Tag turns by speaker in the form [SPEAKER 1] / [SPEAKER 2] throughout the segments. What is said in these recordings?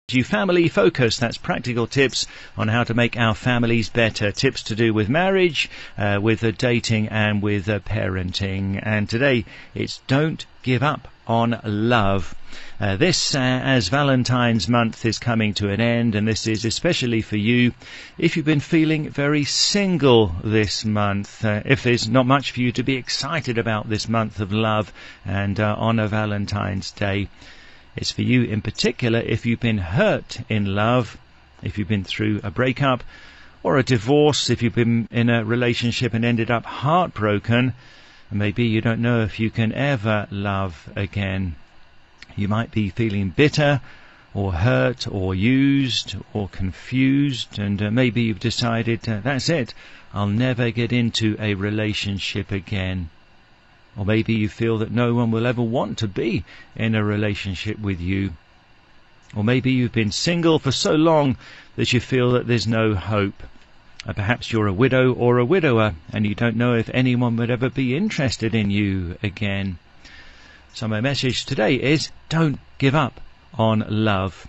[SPEAKER 1] You Family Focus. That's practical tips on how to make our families better. Tips to do with marriage, with dating and with parenting. And today it's don't give up on love. This as Valentine's month is coming to an end, and this is especially for you if you've been feeling very single this month. If there's not much for you to be excited about this month of love and on a Valentine's Day. It's for you in particular if you've been hurt in love, if you've been through a breakup or a divorce, if you've been in a relationship and ended up heartbroken, and maybe you don't know if you can ever love again. You might be feeling bitter or hurt or used or confused, and maybe you've decided, that's it, I'll never get into a relationship again. Or maybe you feel that no one will ever want to be in a relationship with you. Or maybe you've been single for so long that you feel that there's no hope. Perhaps you're a widow or a widower and you don't know if anyone would ever be interested in you again. So my message today is don't give up on love.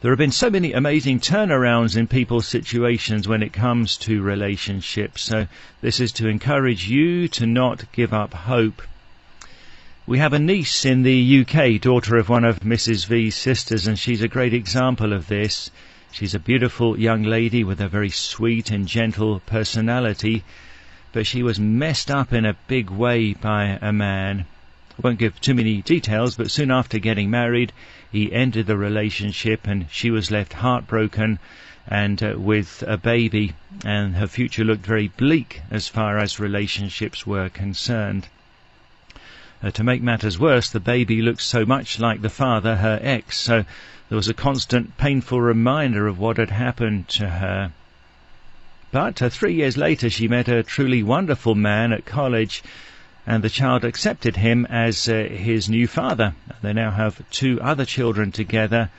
[SPEAKER 1] There have been so many amazing turnarounds in people's situations when it comes to relationships. So this is to encourage you to not give up hope. We have a niece in the UK, daughter of one of Mrs. V's sisters, and she's a great example of this. She's a beautiful young lady with a very sweet and gentle personality, but she was messed up in a big way by a man. I won't give too many details, but soon after getting married, he ended the relationship and she was left heartbroken and with a baby, and her future looked very bleak as far as relationships were concerned. To make matters worse, the baby looked so much like the father, her ex, so there was a constant painful reminder of what had happened to her. But 3 years later she met a truly wonderful man at college, and the child accepted him as his new father. They now have 2 other children together.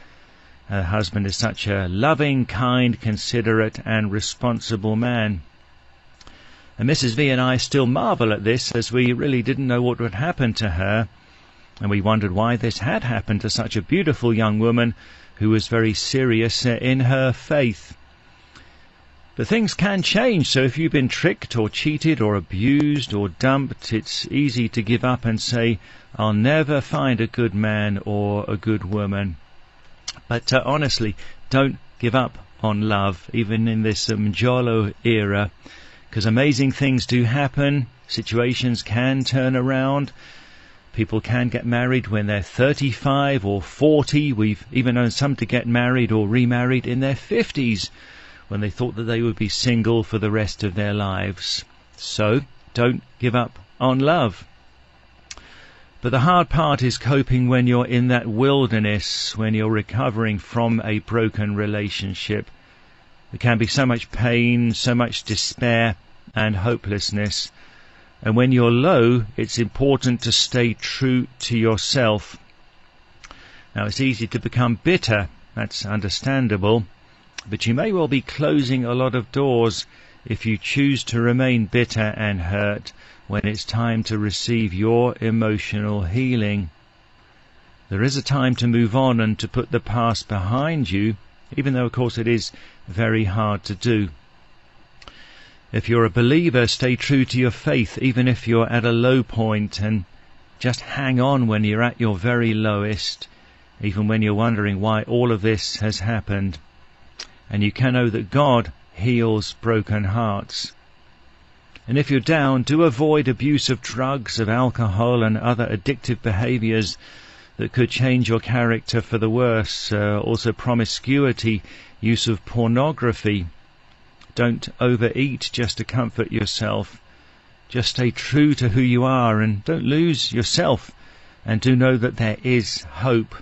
[SPEAKER 1] Her husband is such a loving, kind, considerate and responsible man. And Mrs. V and I still marvel at this, as we really didn't know what would happen to her. And we wondered why this had happened to such a beautiful young woman who was very serious in her faith. But things can change, so if you've been tricked or cheated or abused or dumped, it's easy to give up and say, I'll never find a good man or a good woman. But honestly, don't give up on love, even in this Mjolo era, because amazing things do happen. Situations can turn around. People can get married when they're 35 or 40. We've even known some to get married or remarried in their 50s. When they thought that they would be single for the rest of their lives. So, don't give up on love. But the hard part is coping when you're in that wilderness, when you're recovering from a broken relationship. There can be so much pain, so much despair and hopelessness. And when you're low, it's important to stay true to yourself. Now, it's easy to become bitter. That's understandable. But you may well be closing a lot of doors if you choose to remain bitter and hurt when it's time to receive your emotional healing. There is a time to move on and to put the past behind you, even though, of course, it is very hard to do. If you're a believer, stay true to your faith, even if you're at a low point, and just hang on when you're at your very lowest, even when you're wondering why all of this has happened. And you can know that God heals broken hearts. And if you're down, do avoid abuse of drugs, of alcohol and other addictive behaviors that could change your character for the worse. Also promiscuity, use of pornography. Don't overeat just to comfort yourself. Just stay true to who you are and don't lose yourself. And do know that there is hope.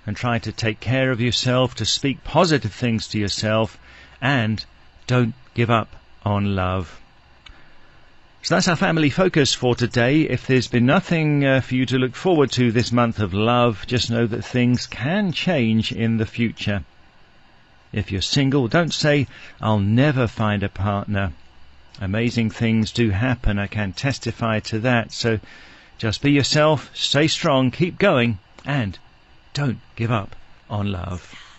[SPEAKER 1] And try to take care of yourself, to speak positive things to yourself, and don't give up on love. So that's our family focus for today. If there's been nothing for you to look forward to this month of love, just know that things can change in the future. If you're single, don't say, I'll never find a partner. Amazing things do happen. I can testify to that. So just be yourself, stay strong, keep going, and don't give up on love.